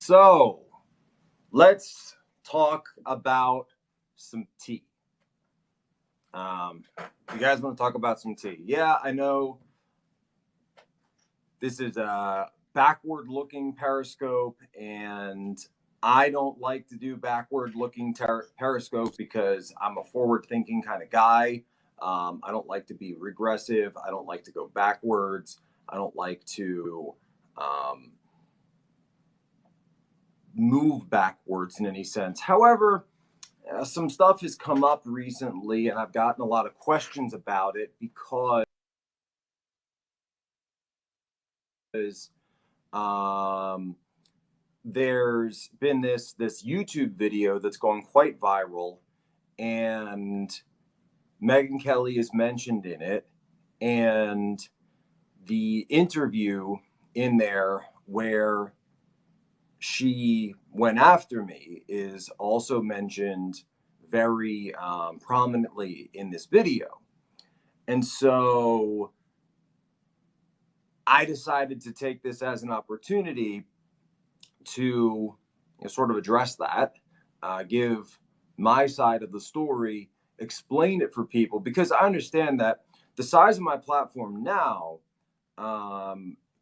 So let's talk about some tea. You guys want to talk about some tea? Yeah, I know this is a backward looking Periscope, and I don't like to do backward looking Periscope because I'm a forward thinking kind of guy. I don't like to be regressive. I don't like to go backwards. I don't like to move backwards in any sense. However, some stuff has come up recently, and I've gotten a lot of questions about it because there's been this YouTube video that's going quite viral, and Megyn Kelly is mentioned in it, and the interview in there where she went after me is also mentioned very prominently in this video. And so I decided to take this as an opportunity to sort of address that, give my side of the story, explain it for people, because I understand that the size of my platform now,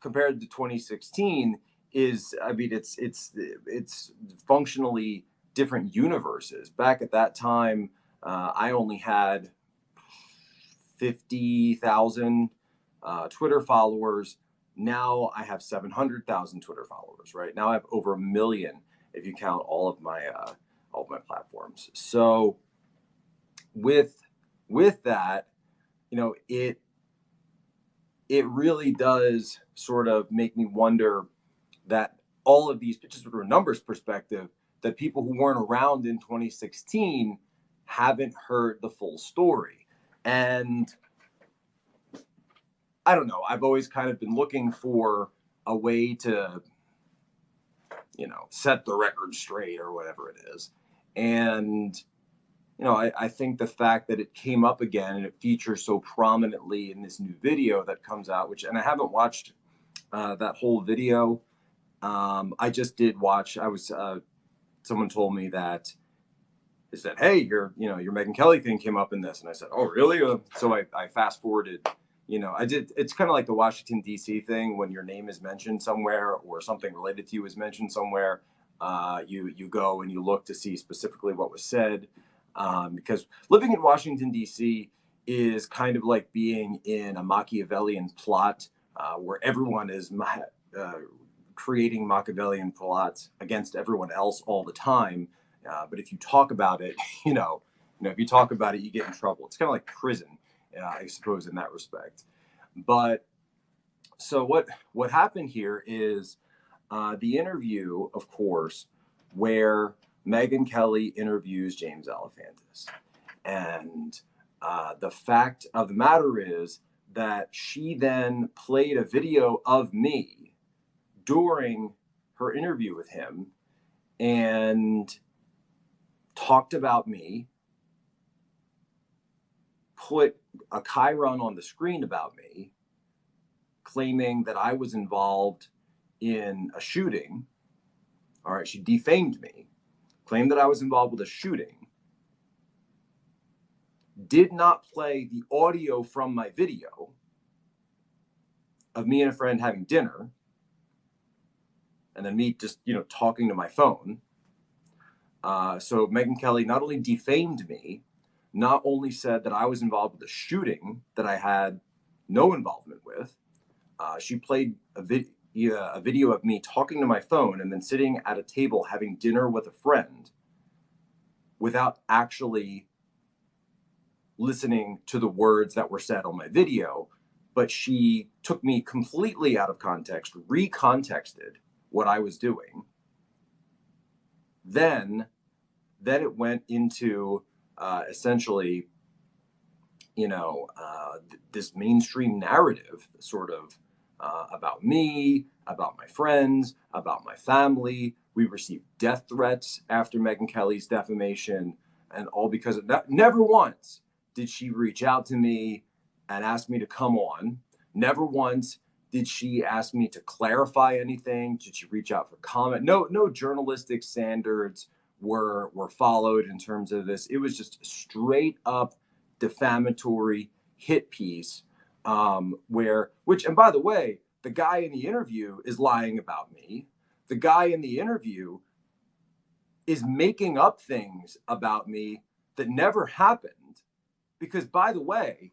compared to 2016, is, I mean, it's functionally different universes. Back at that time, I only had 50,000 Twitter followers. Now I have 700,000 Twitter followers. Right now I have over 1 million if you count all of my platforms. So with that, it really does sort of make me wonder that all of these, just from a numbers perspective, that people who weren't around in 2016 haven't heard the full story. And I don't know, I've always kind of been looking for a way to, set the record straight or whatever it is. And, I think the fact that it came up again and it features so prominently in this new video that comes out, and I haven't watched that whole video. I just did watch, someone told me that they said, hey, your Megyn Kelly thing came up in this. And I said, oh, really? So I fast forwarded. It's kind of like the Washington, D.C. thing. When your name is mentioned somewhere or something related to you is mentioned somewhere, you go and you look to see specifically what was said. Because living in Washington, D.C. is kind of like being in a Machiavellian plot where everyone is creating Machiavellian plots against everyone else all the time. But if you talk about it, if you talk about it, you get in trouble. It's kind of like prison, I suppose, in that respect. But so what happened here is the interview, of course, where Megyn Kelly interviews James Alefantis. And the fact of the matter is that she then played a video of me during her interview with him and talked about me, put a chyron on the screen about me, claiming that I was involved in a shooting. All right, she defamed me, claimed that I was involved with a shooting, did not play the audio from my video of me and a friend having dinner, and then me just, talking to my phone. So Megyn Kelly not only defamed me, not only said that I was involved with a shooting that I had no involvement with, she played a video of me talking to my phone and then sitting at a table having dinner with a friend without actually listening to the words that were said on my video. But she took me completely out of context, recontexted what I was doing. Then it went into essentially, this mainstream narrative sort of about me, about my friends, about my family. We received death threats after Megyn Kelly's defamation, and all because of that. Never once did she reach out to me and ask me to come on. Never once Did she ask me to clarify anything? Did she reach out for comment? No journalistic standards were followed in terms of this. It was just straight up defamatory hit piece, which, and by the way, the guy in the interview is lying about me. The guy in the interview is making up things about me that never happened. Because by the way,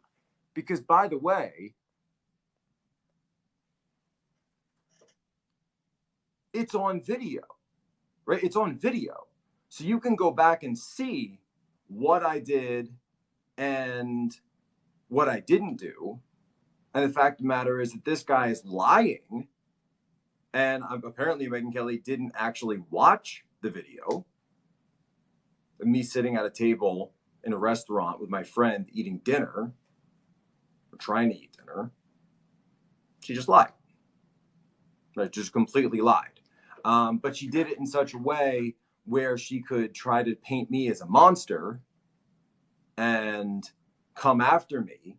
it's on video, right? It's on video. So you can go back and see what I did and what I didn't do. And the fact of the matter is that this guy is lying. And apparently Megyn Kelly didn't actually watch the video of me sitting at a table in a restaurant with my friend eating dinner, or trying to eat dinner. She just lied. Right? Just completely lied. But she did it in such a way where she could try to paint me as a monster and come after me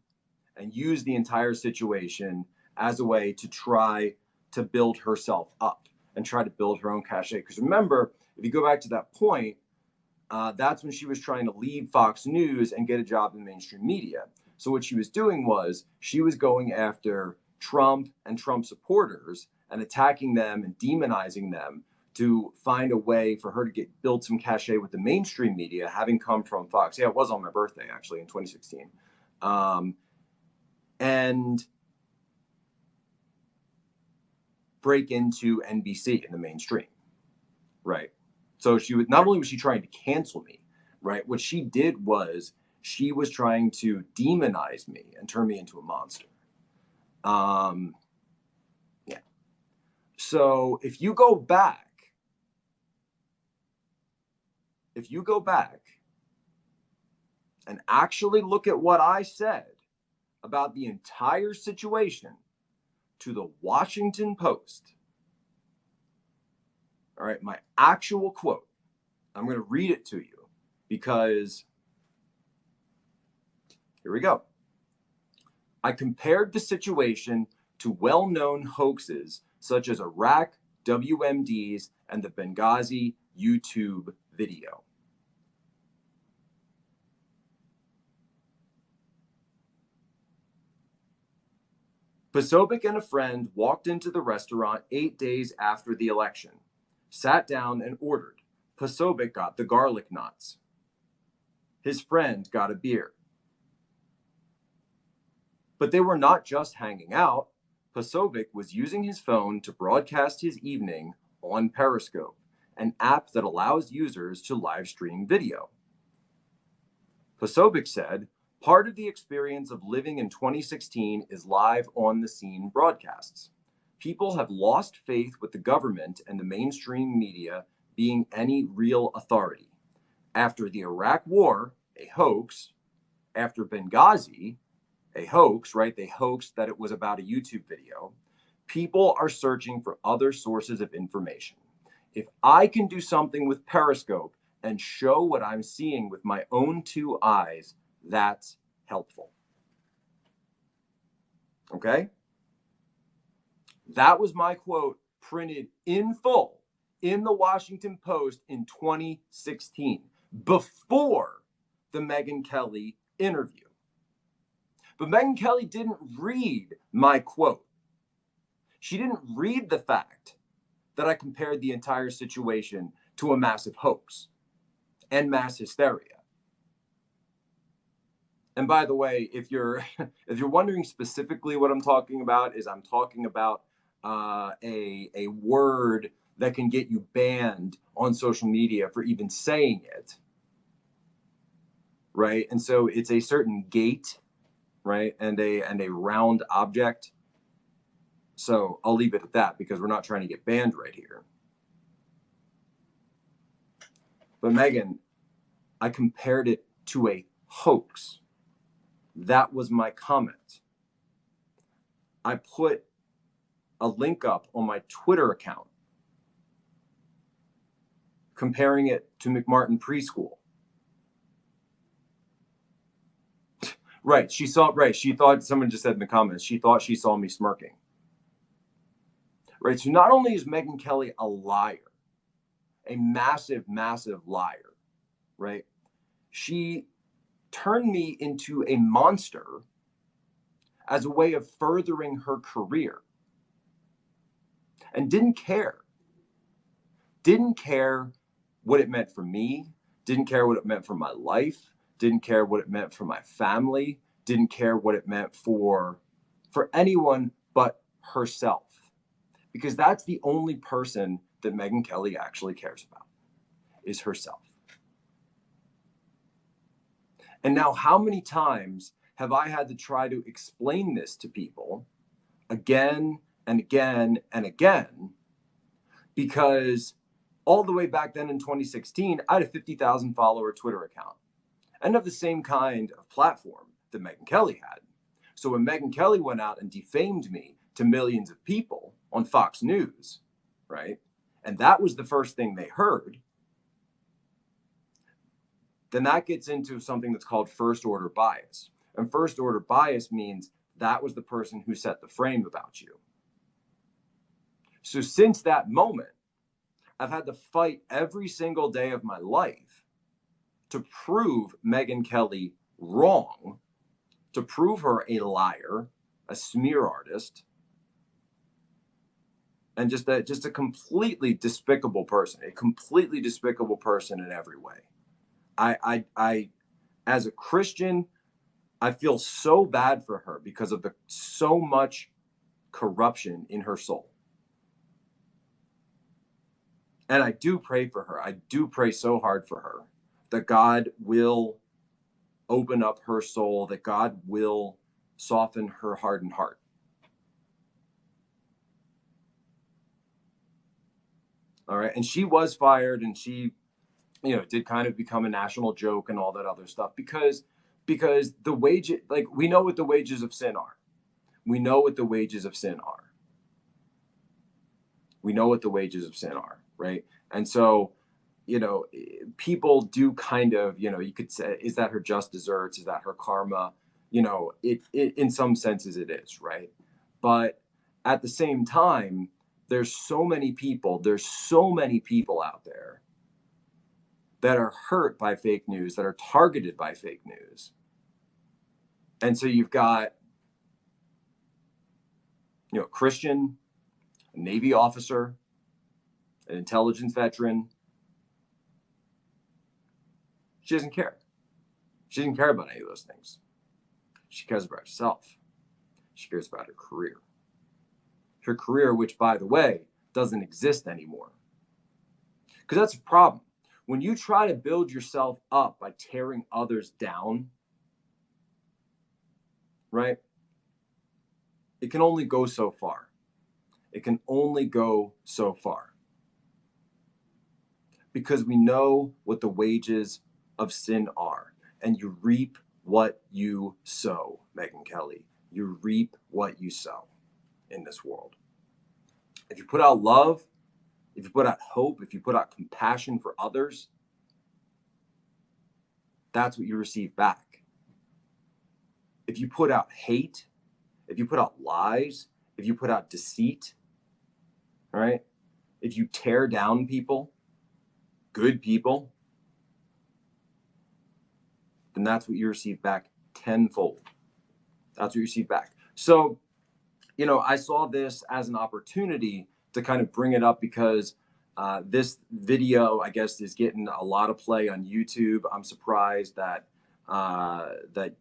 and use the entire situation as a way to try to build herself up and try to build her own cachet. Because remember, if you go back to that point, that's when she was trying to leave Fox News and get a job in mainstream media. So what she was doing was she was going after Trump and Trump supporters and attacking them and demonizing them to find a way for her to build some cachet with the mainstream media, having come from Fox. Yeah, it was on my birthday, actually, in 2016. And break into NBC in the mainstream, right? So she was, not only was she trying to cancel me, right? What she did was she was trying to demonize me and turn me into a monster. Yeah. So if you go back and actually look at what I said about the entire situation to the Washington Post, all right, my actual quote, I'm going to read it to you because here we go. I compared the situation to well-known hoaxes such as Iraq, WMDs, and the Benghazi YouTube video. Posobiec and a friend walked into the restaurant 8 days after the election, sat down and ordered. Posobiec got the garlic knots. His friend got a beer. But they were not just hanging out. Posobiec was using his phone to broadcast his evening on Periscope, an app that allows users to live stream video. Posobiec said, part of the experience of living in 2016 is live on the scene broadcasts. People have lost faith with the government and the mainstream media being any real authority. After the Iraq War, a hoax. After Benghazi, a hoax, right? They hoaxed that it was about a YouTube video. People are searching for other sources of information. If I can do something with Periscope and show what I'm seeing with my own two eyes, that's helpful. Okay? That was my quote printed in full in the Washington Post in 2016, before the Megyn Kelly interview. But Megyn Kelly didn't read my quote. She didn't read the fact that I compared the entire situation to a massive hoax and mass hysteria. And by the way, if you're wondering specifically what I'm talking about, is I'm talking about a word that can get you banned on social media for even saying it, right? And so it's a certain gate, right, and a round object. So I'll leave it at that because we're not trying to get banned right here. But Megyn, I compared it to a hoax. That was my comment. I put a link up on my Twitter account comparing it to McMartin Preschool. Right. She thought, someone just said in the comments, she thought she saw me smirking. right? So not only is Megyn Kelly a liar, a massive, massive liar, right? She turned me into a monster as a way of furthering her career and didn't care. Didn't care what it meant for me, didn't care what it meant for my life, didn't care what it meant for my family, didn't care what it meant for anyone but herself. Because that's the only person that Megyn Kelly actually cares about, is herself. And now, how many times have I had to try to explain this to people again and again and again? Because all the way back then in 2016, I had a 50,000 follower Twitter account and of the same kind of platform that Megyn Kelly had. So when Megyn Kelly went out and defamed me to millions of people on Fox News, right? And that was the first thing they heard. Then that gets into something that's called first order bias. And first order bias means that was the person who set the frame about you. So since that moment, I've had to fight every single day of my life to prove Megyn Kelly wrong, to prove her a liar, a smear artist, and just a completely despicable person, a completely despicable person in every way. I as a Christian, I feel so bad for her because of so much corruption in her soul. And I do pray for her. I do pray so hard for her that God will open up her soul, that God will soften her hardened heart. All right. And she was fired, and she, did kind of become a national joke and all that other stuff because the wages, like, we know what the wages of sin are. We know what the wages of sin are. We know what the wages of sin are, right? And so, people do kind of, you could say, is that her just desserts? Is that her karma? It in some senses it is, right? But at the same time, there's so many people out there that are hurt by fake news, that are targeted by fake news. And so you've got, a Christian, a Navy officer, an intelligence veteran. She doesn't care. She doesn't care about any of those things. She cares about herself. She cares about her career. Her career, which, by the way, doesn't exist anymore. Because that's a problem. When you try to build yourself up by tearing others down, right? It can only go so far. It can only go so far. Because we know what the wages of sin are. And you reap what you sow, Megyn Kelly. You reap what you sow in this world. If you put out love, if you put out hope, if you put out compassion for others, that's what you receive back. If you put out hate, if you put out lies, if you put out deceit, all right? If you tear down people, good people, then that's what you receive back tenfold. That's what you receive back. So, I saw this as an opportunity to kind of bring it up because this video, I guess, is getting a lot of play on YouTube. I'm surprised that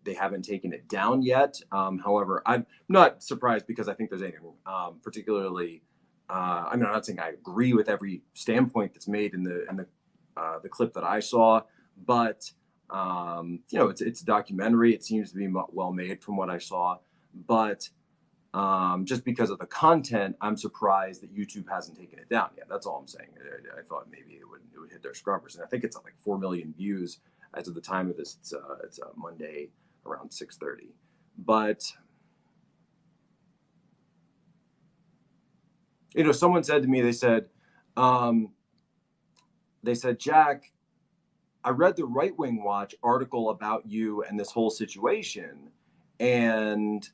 they haven't taken it down yet. However, I'm not surprised because I think there's anything particularly. I'm not saying I agree with every standpoint that's made in the clip that I saw, but it's a documentary. It seems to be well made from what I saw, but just because of the content, I'm surprised that YouTube hasn't taken it down yet. That's all I'm saying. I thought maybe it would hit their scrubbers, and I think it's at like 4 million views as of the time of this. It's Monday around 6:30, but someone said to me, they said, Jack, I read the Right Wing Watch article about you and this whole situation, and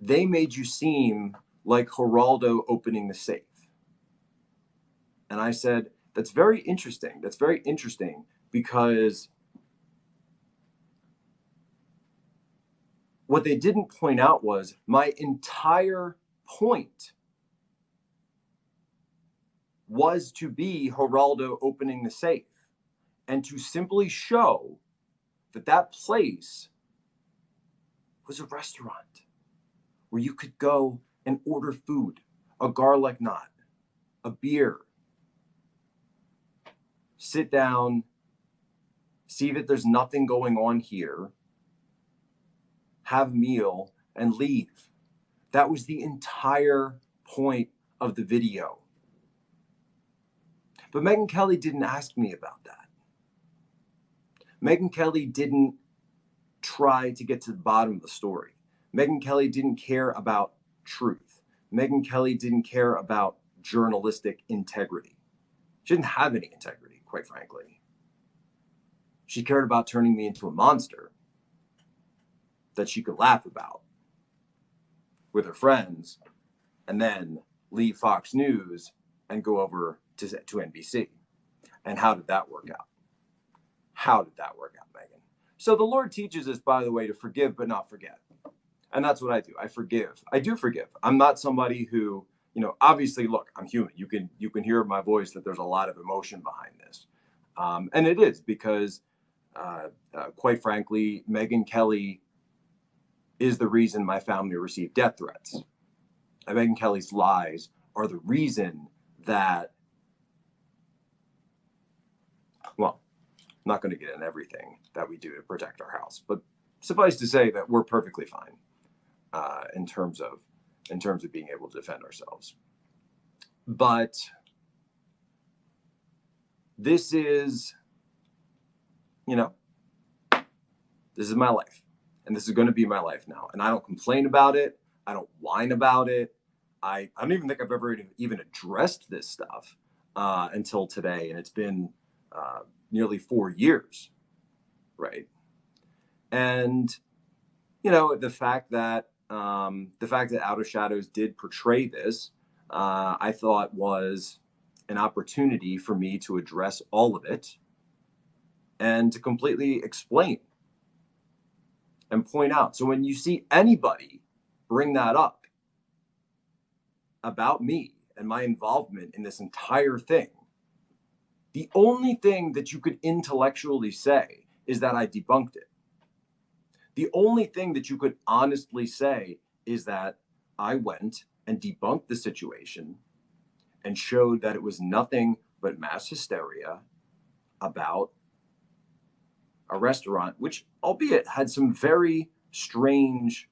they made you seem like Geraldo opening the safe. And I said, that's very interesting. That's very interesting because what they didn't point out was my entire point was to be Geraldo opening the safe and to simply show that that place was a restaurant where you could go and order food, a garlic knot, a beer, sit down, see that there's nothing going on here, have a meal, and leave. That was the entire point of the video. But Megyn Kelly didn't ask me about that. Megyn Kelly didn't try to get to the bottom of the story. Megyn Kelly didn't care about truth. Megyn Kelly didn't care about journalistic integrity. She didn't have any integrity, quite frankly. She cared about turning me into a monster that she could laugh about with her friends and then leave Fox News and go over to NBC. And how did that work out? How did that work out, Megyn? So the Lord teaches us, by the way, to forgive but not forget. And that's what I do. I forgive. I do forgive. I'm not somebody who, obviously, look, I'm human. You can hear in my voice that there's a lot of emotion behind this. And it is because, quite frankly, Megyn Kelly is the reason my family received death threats. And Megyn Kelly's lies are the reason that, well, I'm not going to get in everything that we do to protect our house, but suffice to say that we're perfectly fine in terms of being able to defend ourselves. But this is, this is my life, and this is going to be my life now. And I don't complain about it. I don't whine about it. I don't even think I've ever even addressed this stuff until today, and it's been nearly 4 years, right? And the fact that Out of Shadows did portray this, I thought was an opportunity for me to address all of it and to completely explain and point out. So when you see anybody bring that up about me and my involvement in this entire thing, the only thing that you could intellectually say is that I debunked it. The only thing that you could honestly say is that I went and debunked the situation and showed that it was nothing but mass hysteria about a restaurant, which, albeit, had some very strange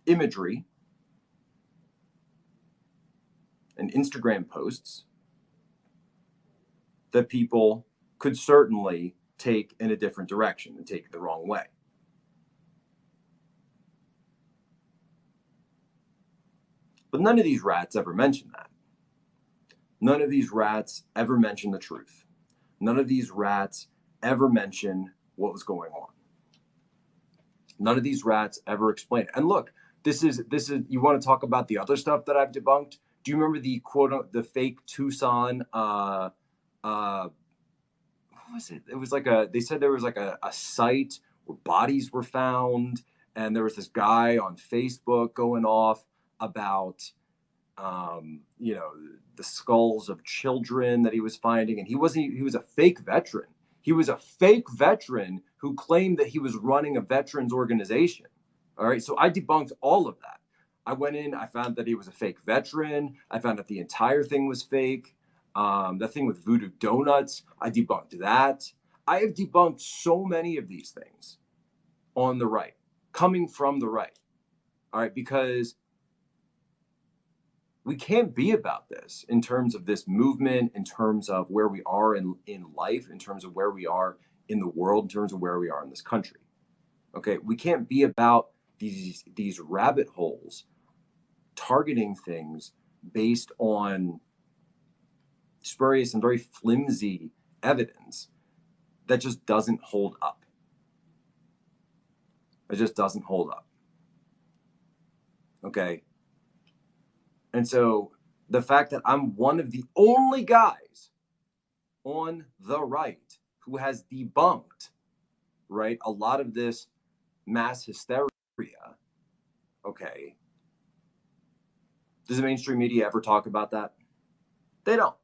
imagery and Instagram posts that people could certainly take in a different direction and take it the wrong way. But none of these rats ever mentioned that. None of these rats ever mentioned the truth. None of these rats ever mentioned what was going on. None of these rats ever explained it. And look, this is you want to talk about the other stuff that I've debunked? Do you remember the fake Tucson what was it? It was like they said there was like a site where bodies were found, and there was this guy on Facebook going off about the skulls of children that he was finding, and he was a fake veteran. He was a fake veteran who claimed that he was running a veterans organization. All right, so I debunked all of that. I went in, I found that he was a fake veteran. I found that the entire thing was fake. That thing with voodoo donuts, I debunked that. I have debunked so many of these things on the right, coming from the right. All right, because we can't be about this in terms of this movement, in terms of where we are in life, in terms of where we are in the world, in terms of where we are in this country. Okay, we can't be about these rabbit holes targeting things based on spurious and very flimsy evidence that just doesn't hold up. It just doesn't hold up. Okay. And so the fact that I'm one of the only guys on the right who has debunked, right, a lot of this mass hysteria. Okay. Does the mainstream media ever talk about that? They don't.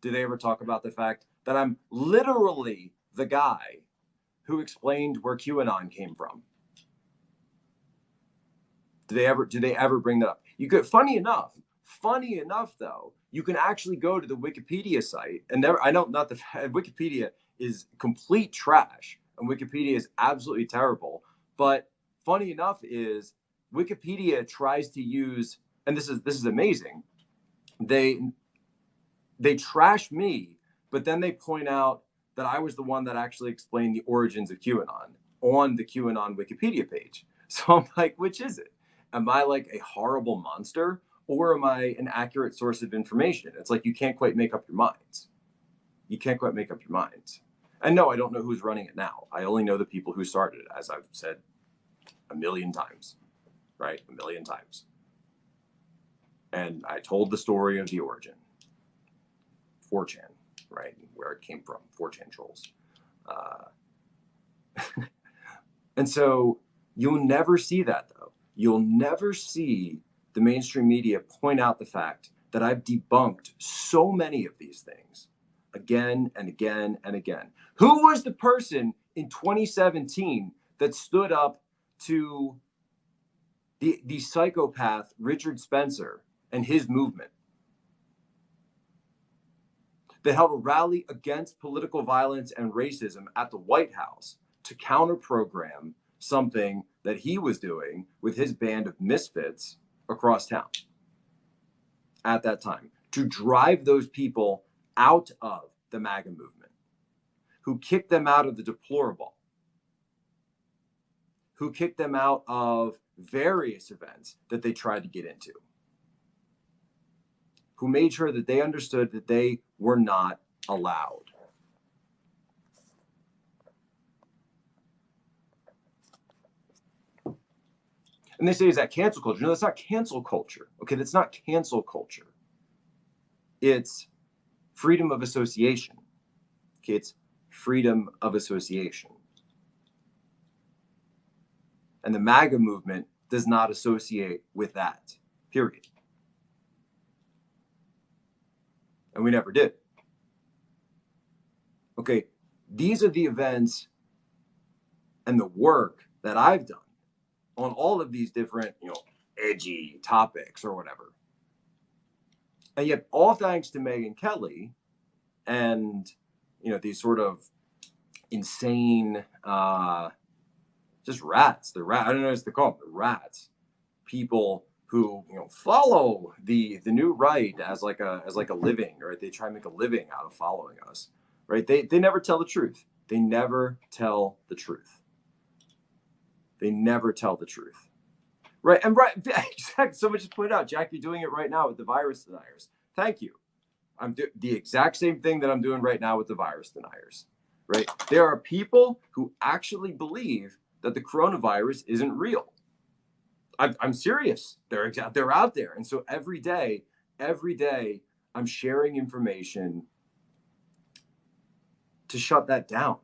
Do they ever talk about the fact that I'm literally the guy who explained where QAnon came from? Do they ever bring that up? You could, funny enough though, you can actually go to the Wikipedia site and never, I know not the Wikipedia is complete trash and Wikipedia is absolutely terrible, but funny enough is Wikipedia tries to use, and this is amazing. They trash me, but then they point out that I was the one that actually explained the origins of QAnon on the QAnon Wikipedia page. So I'm like, which is it? Am I like a horrible monster or am I an accurate source of information? It's like you can't quite make up your minds. You can't quite make up your minds. And no, I don't know who's running it now. I only know the people who started it, as I've said a million times, right? A million times. And I told the story of the origin. 4chan, right? Where it came from, 4chan trolls. And so you'll never see that, though. You'll never see the mainstream media point out the fact that I've debunked so many of these things again and again and again. Who was the person in 2017 that stood up to the psychopath Richard Spencer and his movement? They held a rally against political violence and racism at the White House to counter-program something that he was doing with his band of misfits across town at that time, to drive those people out of the MAGA movement, who kicked them out of the deplorable, who kicked them out of various events that they tried to get into, who made sure that they understood that they were not allowed. And they say, is that cancel culture? No, that's not cancel culture. Okay, that's not cancel culture. It's freedom of association. Okay, it's freedom of association. And the MAGA movement does not associate with that, period. And we never did. Okay, these are the events and the work that I've done on all of these different, edgy topics or whatever. And yet, all thanks to Megyn Kelly and, these sort of insane, just rats. The rat. I don't know what to call them. The rats. People who follow the new right as like a living, right? They try and make a living out of following us, right? They never tell the truth. They never tell the truth. They never tell the truth. Right. And right. Exactly. Someone just pointed out, Jack, you're doing it right now with the virus deniers. Thank you. I'm doing the exact same thing that I'm doing right now with the virus deniers. Right. There are people who actually believe that the coronavirus isn't real. I'm serious. They're out there. And so every day, I'm sharing information to shut that down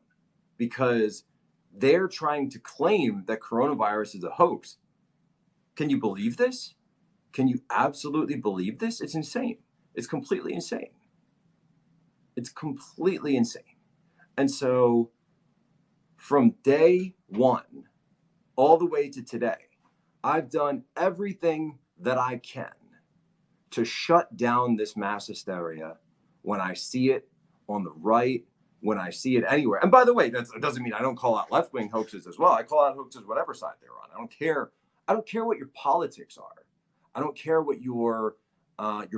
because they're trying to claim that coronavirus is a hoax. Can you believe this? Can you absolutely believe this? It's insane. It's completely insane. It's completely insane. And so from day one all the way to today, I've done everything that I can to shut down this mass hysteria when I see it on the right, when I see it anywhere. And by the way, that doesn't mean I don't call out left-wing hoaxes as well. I call out hoaxes whatever side they're on. I don't care what your politics are. I don't care what your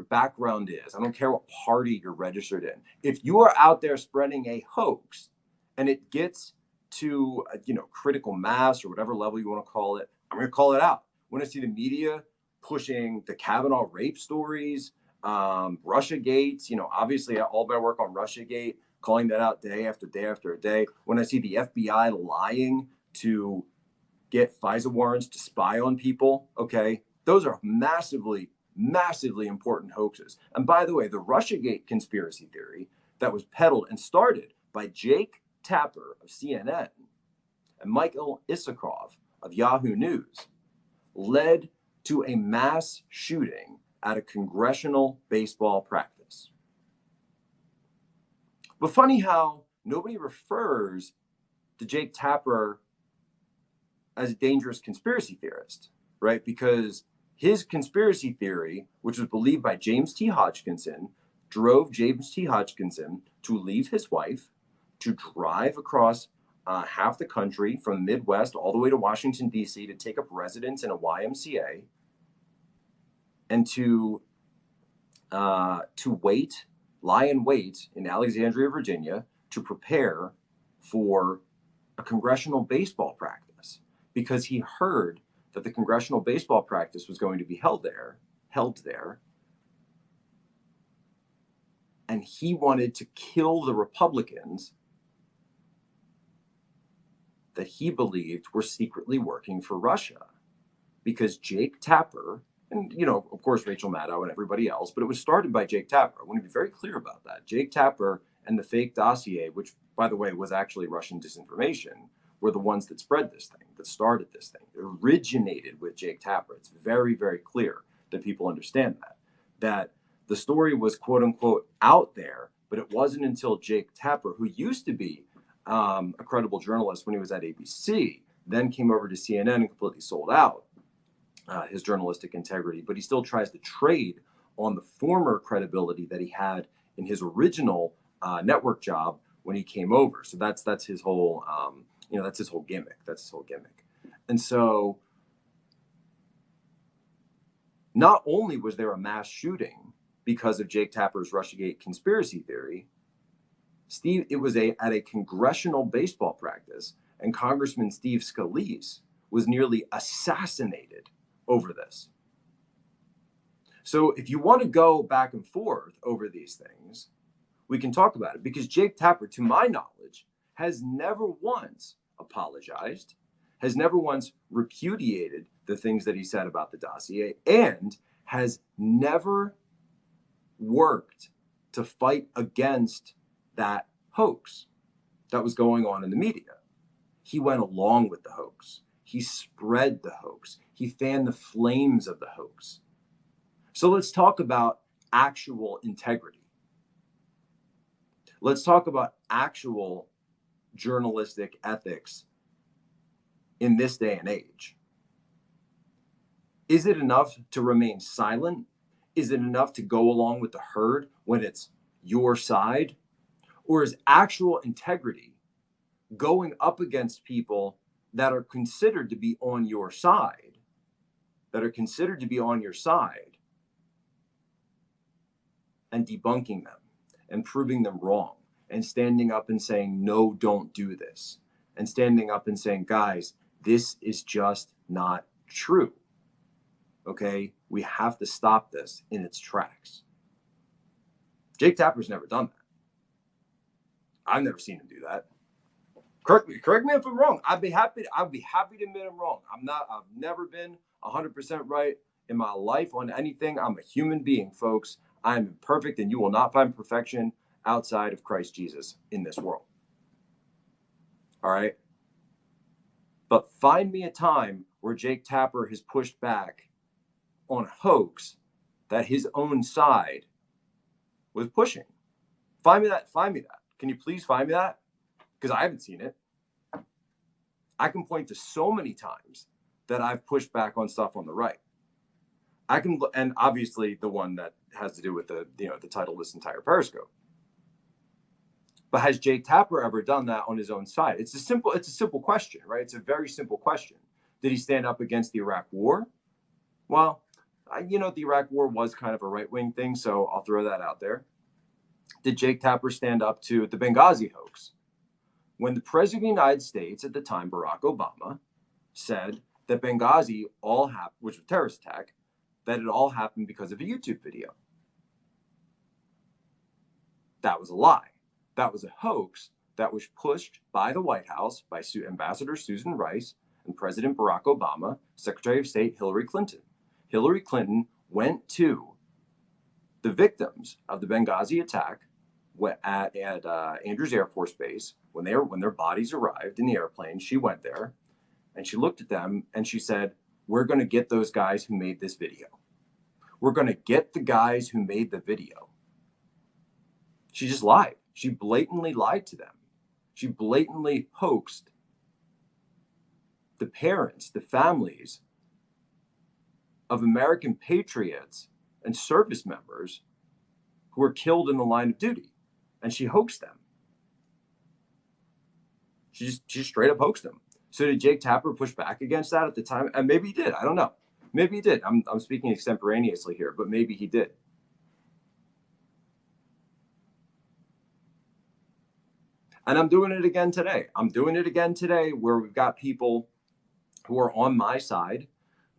background is. I don't care what party you're registered in. If you are out there spreading a hoax and it gets to critical mass or whatever level you want to call it, I'm going to call it out. When I see the media pushing the Kavanaugh rape stories, Russiagate, obviously all my work on Russiagate, calling that out day after day after day. When I see the FBI lying to get FISA warrants to spy on people. Okay. Those are massively, massively important hoaxes. And by the way, the Russiagate conspiracy theory that was peddled and started by Jake Tapper of CNN and Michael Isikoff of Yahoo News led to a mass shooting at a congressional baseball practice. But funny how nobody refers to Jake Tapper as a dangerous conspiracy theorist, right? Because his conspiracy theory, which was believed by James T. Hodgkinson, drove James T. Hodgkinson to leave his wife, to drive across half the country from the Midwest all the way to Washington, D.C., to take up residence in a YMCA, and to lie in wait in Alexandria, Virginia, to prepare for a congressional baseball practice, because he heard that the congressional baseball practice was going to be held there, and he wanted to kill the Republicans that he believed were secretly working for Russia. Because Jake Tapper, and, you know, of course, Rachel Maddow and everybody else, but it was started by Jake Tapper. I want to be very clear about that. Jake Tapper and the fake dossier, which, by the way, was actually Russian disinformation, were the ones that spread this thing, that started this thing. It originated with Jake Tapper. It's very, very clear that people understand that the story was, quote unquote, out there, but it wasn't until Jake Tapper, who used to be a credible journalist when he was at ABC, then came over to CNN and completely sold out his journalistic integrity, but he still tries to trade on the former credibility that he had in his original network job when he came over. So that's his whole, that's his whole gimmick. And so not only was there a mass shooting because of Jake Tapper's Russiagate conspiracy theory, it was at a congressional baseball practice, and Congressman Steve Scalise was nearly assassinated over this. So if you want to go back and forth over these things, we can talk about it, because Jake Tapper, to my knowledge, has never once apologized, has never once repudiated the things that he said about the dossier, and has never worked to fight against that hoax that was going on in the media. He went along with the hoax. He spread the hoax. He fanned the flames of the hoax. So let's talk about actual integrity. Let's talk about actual journalistic ethics in this day and age. Is it enough to remain silent? Is it enough to go along with the herd when it's your side? Or is actual integrity going up against people that are considered to be on your side, and debunking them and proving them wrong, and standing up and saying, no, don't do this, and standing up and saying, guys, this is just not true. Okay, we have to stop this in its tracks. Jake Tapper's never done that. I've never seen him do that. Correct me if I'm wrong. I'd be happy to admit I'm wrong. I've never been 100% right in my life on anything. I'm a human being, folks. I'm imperfect, and you will not find perfection outside of Christ Jesus in this world. All right. But find me a time where Jake Tapper has pushed back on a hoax that his own side was pushing. Find me that. Can you please find me that? Because I haven't seen it. I can point to so many times that I've pushed back on stuff on the right. And obviously the one that has to do with the title of this entire Periscope. But has Jake Tapper ever done that on his own side? It's a simple question, right? It's a very simple question. Did he stand up against the Iraq War? Well, the Iraq War was kind of a right-wing thing, so I'll throw that out there. Did Jake Tapper stand up to the Benghazi hoax? When the president of the United States at the time, Barack Obama, said that Benghazi which was a terrorist attack, that it all happened because of a YouTube video. That was a lie. That was a hoax that was pushed by the White House, by Ambassador Susan Rice, and President Barack Obama, Secretary of State Hillary Clinton. Hillary Clinton went to the victims of the Benghazi attack at Andrews Air Force Base when their bodies arrived in the airplane. She went there and she looked at them and she said, "We're going to get those guys who made this video. We're going to get the guys who made the video." She just lied. She blatantly lied to them. She blatantly hoaxed the parents, the families of American patriots and service members who were killed in the line of duty. And she hoaxed them. She straight up hoaxed them. So did Jake Tapper push back against that at the time? And maybe he did. I don't know. Maybe he did. I'm speaking extemporaneously here, but maybe he did. And I'm doing it again today. I'm doing it again today where we've got people who are on my side,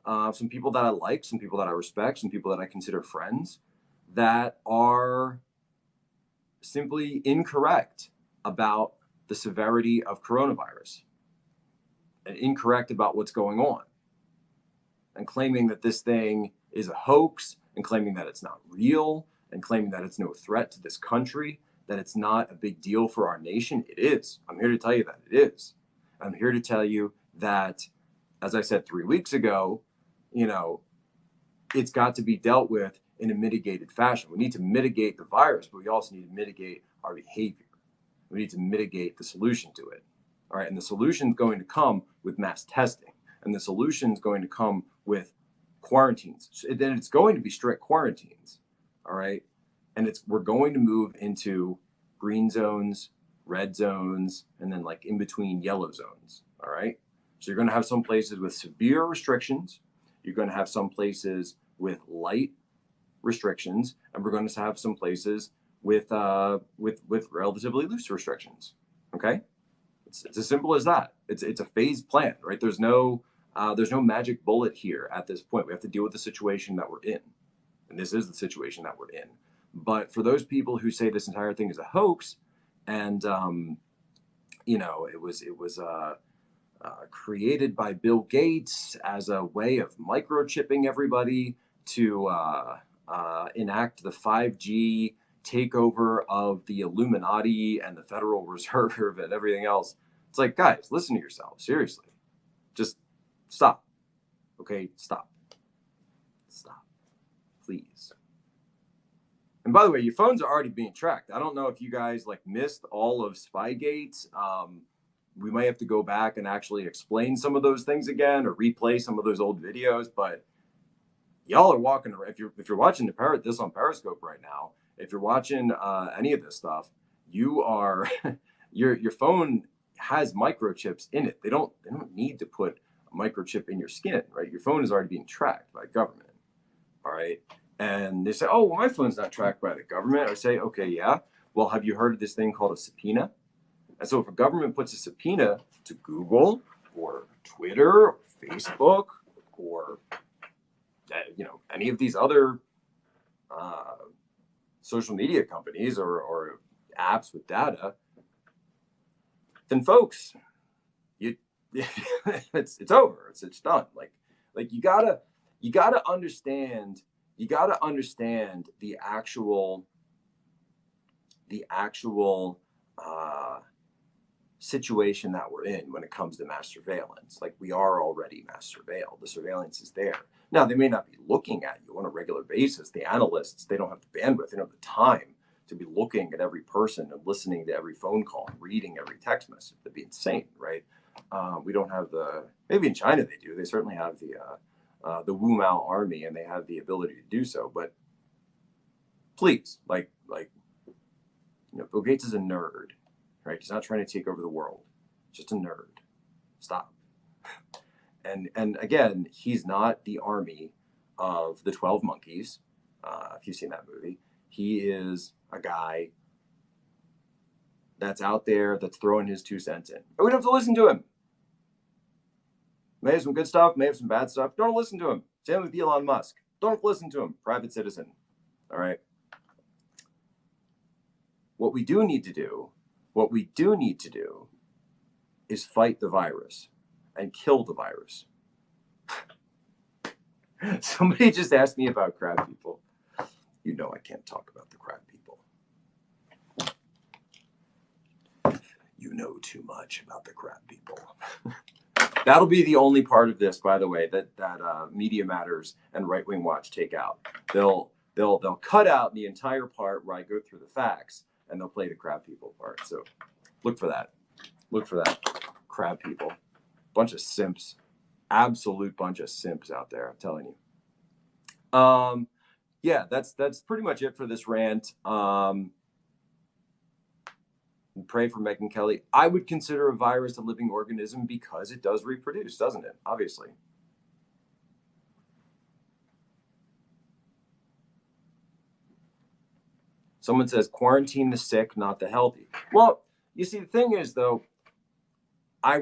some people that I like, some people that I respect, some people that I consider friends, that are simply incorrect about the severity of coronavirus and incorrect about what's going on and claiming that this thing is a hoax and claiming that it's not real and claiming that it's no threat to this country, that it's not a big deal for our nation. It is. I'm here to tell you that it is. I'm here to tell you that, as I said 3 weeks ago, it's got to be dealt with in a mitigated fashion. We need to mitigate the virus, but we also need to mitigate our behavior. We need to mitigate the solution to it. All right. And the solution is going to come with mass testing. And the solution is going to come with quarantines. So then it's going to be strict quarantines. All right. And we're going to move into green zones, red zones, and then like in between yellow zones. All right. So you're going to have some places with severe restrictions. You're going to have some places with light restrictions, and we're going to have some places with relatively loose restrictions. Okay, it's as simple as that. It's a phased plan, right? There's no magic bullet here at this point. We have to deal with the situation that we're in, and this is the situation that we're in. But for those people who say this entire thing is a hoax, and it was created by Bill Gates as a way of microchipping everybody to enact the 5G takeover of the Illuminati and the Federal Reserve and everything else. It's like, guys, listen to yourselves. Seriously. Just stop. Okay? Stop. Stop. Please. And by the way, your phones are already being tracked. I don't know if you guys missed all of Spygate. We might have to go back and actually explain some of those things again or replay some of those old videos, but y'all are walking around. If you're watching this on Periscope right now, if you're watching any of this stuff, you are your phone has microchips in it. They don't need to put a microchip in your skin, right? Your phone is already being tracked by government. All right. And they say, "Oh, well, my phone's not tracked by the government." I say, "Okay, yeah. Well, have you heard of this thing called a subpoena?" And so if a government puts a subpoena to Google or Twitter or Facebook or any of these other social media companies or apps with data, then folks, it's over. It's done. Like you gotta understand the actual situation that we're in when it comes to mass surveillance. Like, we are already mass surveilled. The surveillance is there. Now, they may not be looking at you on a regular basis. The analysts, they don't have the bandwidth, they don't have the time to be looking at every person and listening to every phone call and reading every text message. That'd be insane, right? We don't have maybe in China they do. They certainly have the Wu Mao army, and they have the ability to do so. But please, Bill Gates is a nerd, right? He's not trying to take over the world. Just a nerd. Stop. And again, he's not the army of the 12 Monkeys. If you've seen that movie, he is a guy that's out there that's throwing his 2 cents in. But we don't have to listen to him. May have some good stuff, may have some bad stuff. Don't listen to him. Same with Elon Musk. Don't listen to him. Private citizen. All right. What we do need to do is fight the virus. and kill the virus. Somebody just asked me about crab people. You know I can't talk about the crab people. You know too much about the crab people. That'll be the only part of this, by the way, that Media Matters and Right Wing Watch take out. They'll cut out the entire part where I go through the facts, and they'll play the crab people part. So look for that. Look for that. Crab people. Bunch of simps. Absolute bunch of simps out there, I'm telling you. Yeah, that's pretty much it for this rant. Pray for Megyn Kelly. I would consider a virus a living organism because it does reproduce, doesn't it? Obviously. Someone says quarantine the sick, not the healthy. Well, you see, the thing is, though, I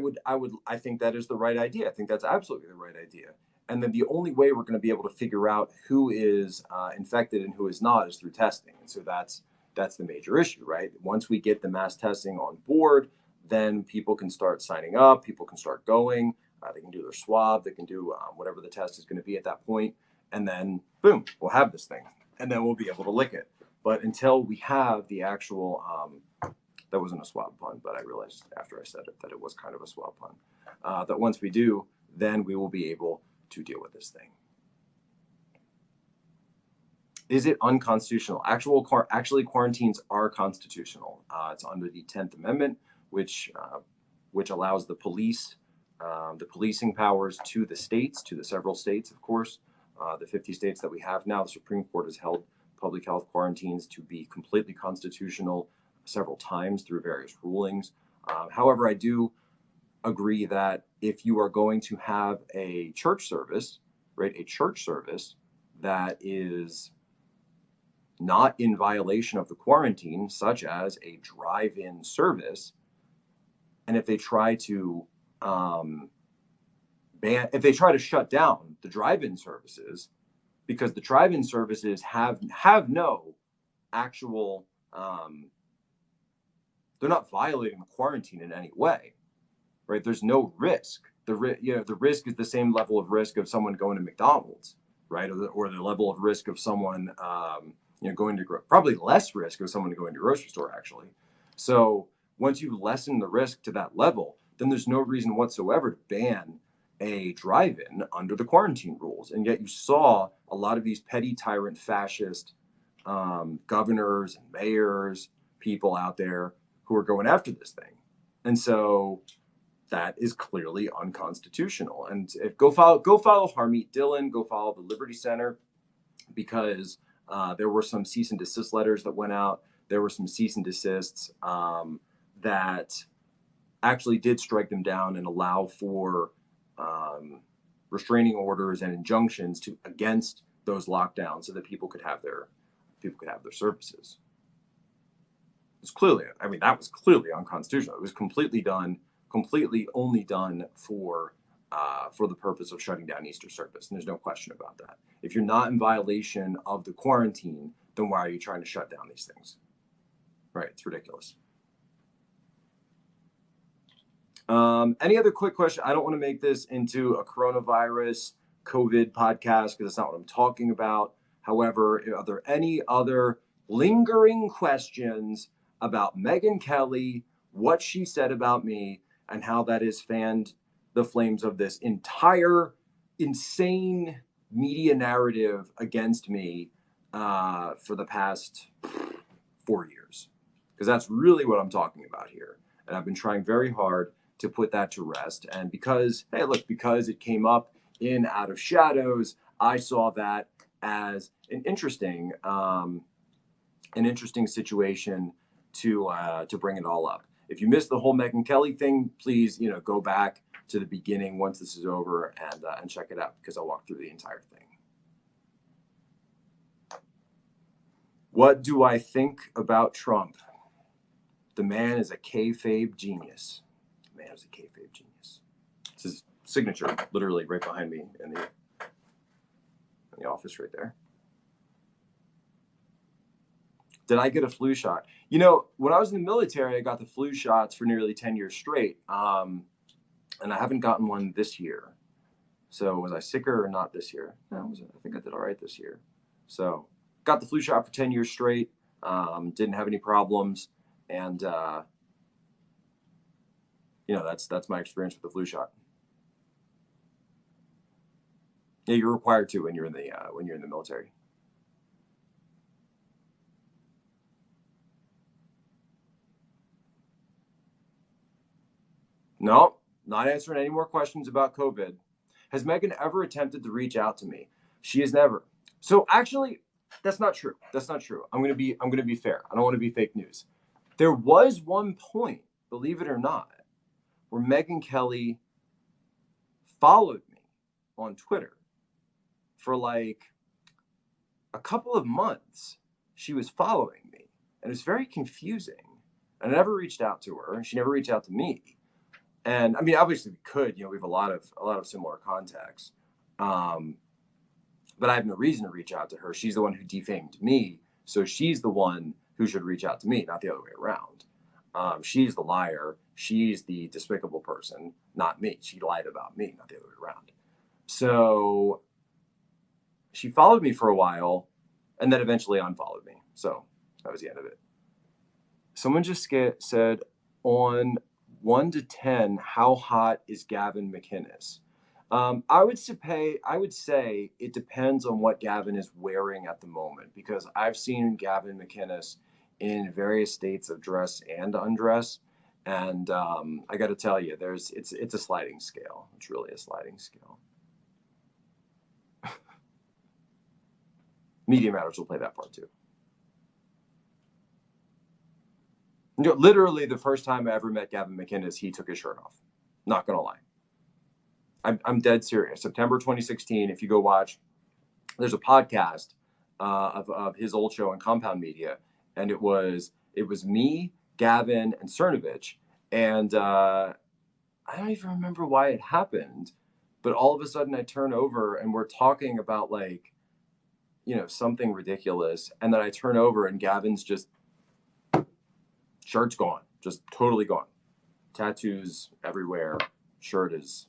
think that is the right idea. I think that's absolutely the right idea. And then the only way we're going to be able to figure out who is infected and who is not is through testing. And so that's the major issue, right? Once we get the mass testing on board, then people can start signing up, people can start going, they can do their swab, they can do whatever the test is going to be at that point, and then boom, we'll have this thing, and then we'll be able to lick it. But until we have the actual, that wasn't a swab pun, but I realized after I said it that it was kind of a swab pun, that once we do, then we will be able to deal with this thing. Is it unconstitutional? Actually, quarantines are constitutional. It's under the 10th Amendment, which allows the police, the policing powers to the states, to the several states, of course, the 50 states that we have now. The Supreme Court has held public health quarantines to be completely constitutional several times through various rulings. However, I do agree that if you are going to have a church service, right, a church service that is not in violation of the quarantine, such as a drive-in service, and if they try to shut down the drive-in services, because the drive-in services have no actual, they're not violating the quarantine in any way, right? There's no risk. The risk is the same level of risk of someone going to McDonald's, right, or the level of risk of someone going to probably less risk of someone going to a grocery store, actually. So once you lessen the risk to that level, then there's no reason whatsoever to ban a drive-in under the quarantine rules. And yet you saw a lot of these petty tyrant fascist governors and mayors, people out there who are going after this thing. And so that is clearly unconstitutional. And go follow Harmeet Dillon, go follow the Liberty Center, because there were some cease and desist letters that went out. There were some cease and desists that actually did strike them down and allow for restraining orders and injunctions against those lockdowns so that people could have their services. It's clearly, that was clearly unconstitutional. It was completely only done for the purpose of shutting down Easter service. And there's no question about that. If you're not in violation of the quarantine, then why are you trying to shut down these things? Right, it's ridiculous. Any other quick question? I don't want to make this into a coronavirus COVID podcast because that's not what I'm talking about. However, are there any other lingering questions about Megyn Kelly, what she said about me, and how that has fanned the flames of this entire insane media narrative against me for the past 4 years? Because that's really what I'm talking about here. And I've been trying very hard to put that to rest. And because it came up in Out of Shadows, I saw that as an interesting situation to bring it all up. If you missed the whole Megyn Kelly thing, please, go back to the beginning once this is over and check it out, because I'll walk through the entire thing. What do I think about Trump? The man is a kayfabe genius. The man is a kayfabe genius. It's his signature, literally right behind me in the office right there. Did I get a flu shot? When I was in the military, I got the flu shots for nearly 10 years straight. and I haven't gotten one this year. So was I sicker or not this year? No, I think I did all right this year. So got the flu shot for 10 years straight. Didn't have any problems. And, that's my experience with the flu shot. Yeah, you're required to when you're in the military. No, not answering any more questions about COVID. Has Megyn ever attempted to reach out to me? She has never. So actually, that's not true. That's not true. I'm gonna be fair. I don't want to be fake news. There was one point, believe it or not, where Megyn Kelly followed me on Twitter for like a couple of months. She was following me, and it was very confusing. And I never reached out to her, and she never reached out to me. And I mean, obviously we could, we have a lot of similar contacts. But I have no reason to reach out to her. She's the one who defamed me. So she's the one who should reach out to me, not the other way around. She's the liar. She's the despicable person, not me. She lied about me, not the other way around. So she followed me for a while and then eventually unfollowed me. So that was the end of it. Someone just said, on 1 to 10, how hot is Gavin McInnes? I would say it depends on what Gavin is wearing at the moment, because I've seen Gavin McInnes in various states of dress and undress, and I got to tell you, it's a sliding scale. It's really a sliding scale. Media Matters will play that part too. Literally, the first time I ever met Gavin McInnes, he took his shirt off. Not gonna lie. I'm dead serious. September 2016. If you go watch, there's a podcast of his old show on Compound Media, and it was me, Gavin, and Cernovich, and I don't even remember why it happened, but all of a sudden I turn over and we're talking about something ridiculous, and then I turn over and Gavin's just shirt's gone, just totally gone, tattoos everywhere, shirt is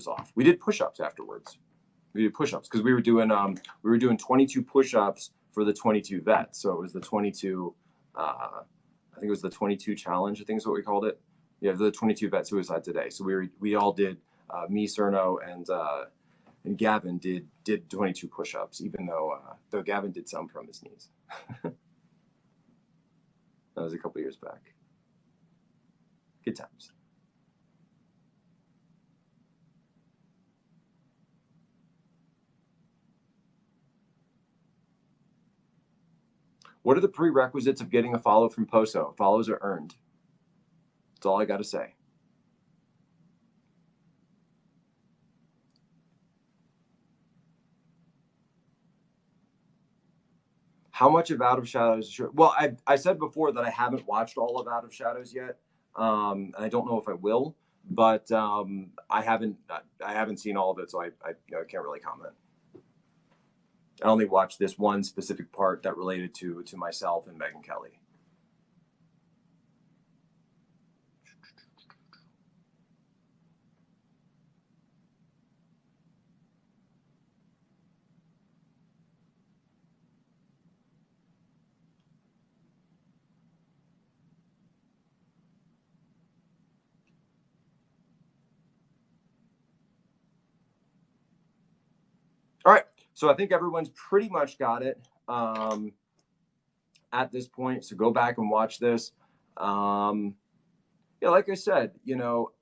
off. We did push-ups afterwards. We did push-ups because we were doing 22 push-ups for the 22 vets. So it was the 22. I think it was the 22 challenge. I think is what we called it. Yeah, the 22 vet suicide today. So we all did. Me, Cerno, and Gavin did 22 push-ups. Even though Gavin did some from his knees. That was a couple years back. Good times. What are the prerequisites of getting a follow from Poso? Follows are earned. That's all I got to say. How much of Out of Shadows? Well, I said before that I haven't watched all of Out of Shadows yet. And I don't know if I will, but I haven't seen all of it, so I can't really comment. I only watched this one specific part that related to myself and Megyn Kelly. All right, so I think everyone's pretty much got it at this point. So go back and watch this. Yeah, like I said,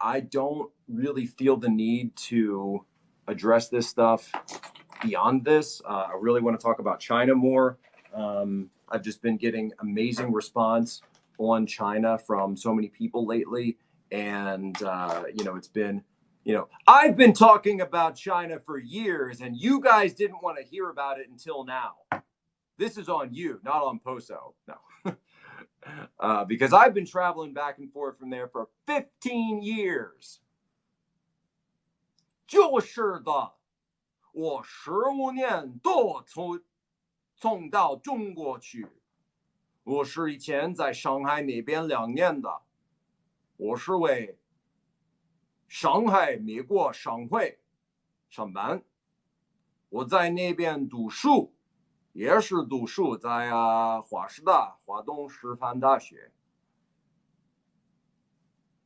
I don't really feel the need to address this stuff beyond this. I really want to talk about China more. I've just been getting amazing response on China from so many people lately. And, it's been, I've been talking about China for years and you guys didn't want to hear about it until now. This is on you, not on Poso. No. Because I've been traveling back and forth from there for 15 years. 就是的，我15年都送到中国去。我是以前在上海那边2年的，我是为上海美国商会上班，我在那边读书，也是读书，在华师大华东师范大学。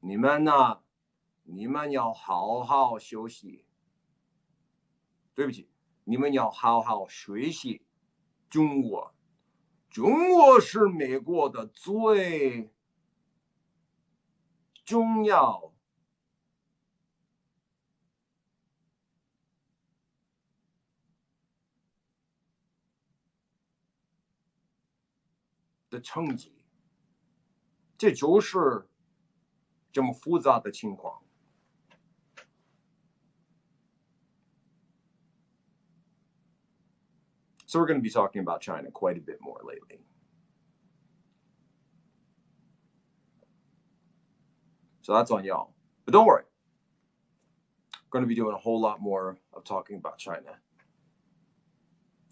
你们呢？你们要好好休息。对不起，你们要好好学习中国。中国是美国的最重要的成绩，这就是这么复杂的情况。So we're going to be talking about China quite a bit more lately. So that's on y'all. But don't worry. I'm going to be doing a whole lot more of talking about China.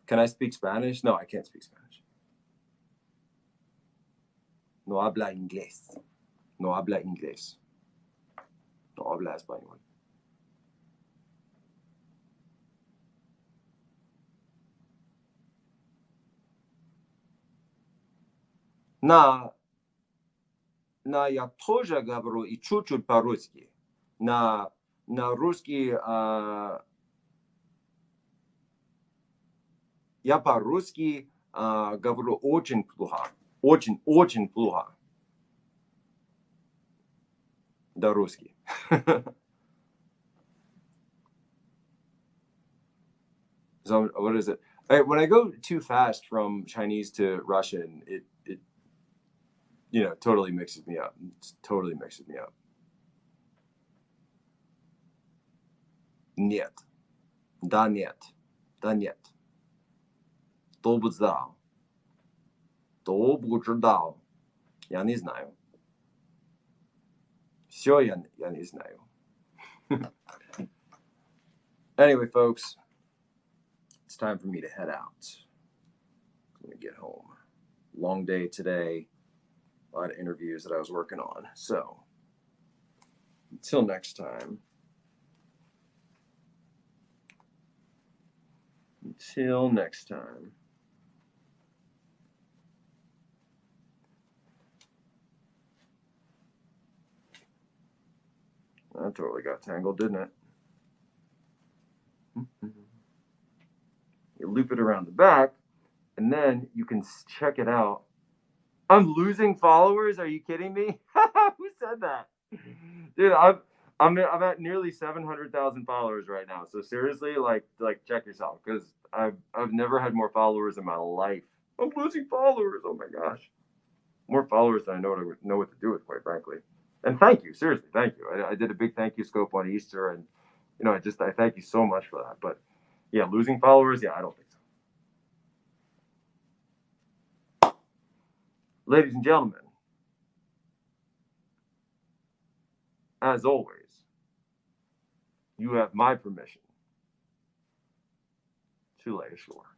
Can I speak Spanish? No, I can't speak Spanish. No habla inglés. No habla inglés. No habla español. На я тоже говорю и чуть-чуть по-русски. На русский я по-русски говорю очень плохо. Очень плохо. Да, русский. So what is it? When I go too fast from Chinese to Russian, it totally mixes me up. It totally mixes me up. Нет. Да нет. Да нет. 都不知道. 都不知道. Я не знаю. Все я не знаю. Anyway, folks, it's time for me to head out. I'm going to get home. Long day today. A lot of interviews that I was working on. So, until next time. Until next time. That totally got tangled, didn't it? You loop it around the back, and then you can check it out. I'm losing followers? Are you kidding me? Who said that? Dude, I'm at nearly 700,000 followers right now. So seriously, like check yourself, because I've never had more followers in my life. I'm losing followers. Oh my gosh, more followers than I know what to do with, quite frankly. And thank you, seriously, thank you. I did a big thank you scope on Easter, and I thank you so much for that. But yeah, losing followers, yeah, I don't think so. Ladies and gentlemen, as always, you have my permission to lay ashore.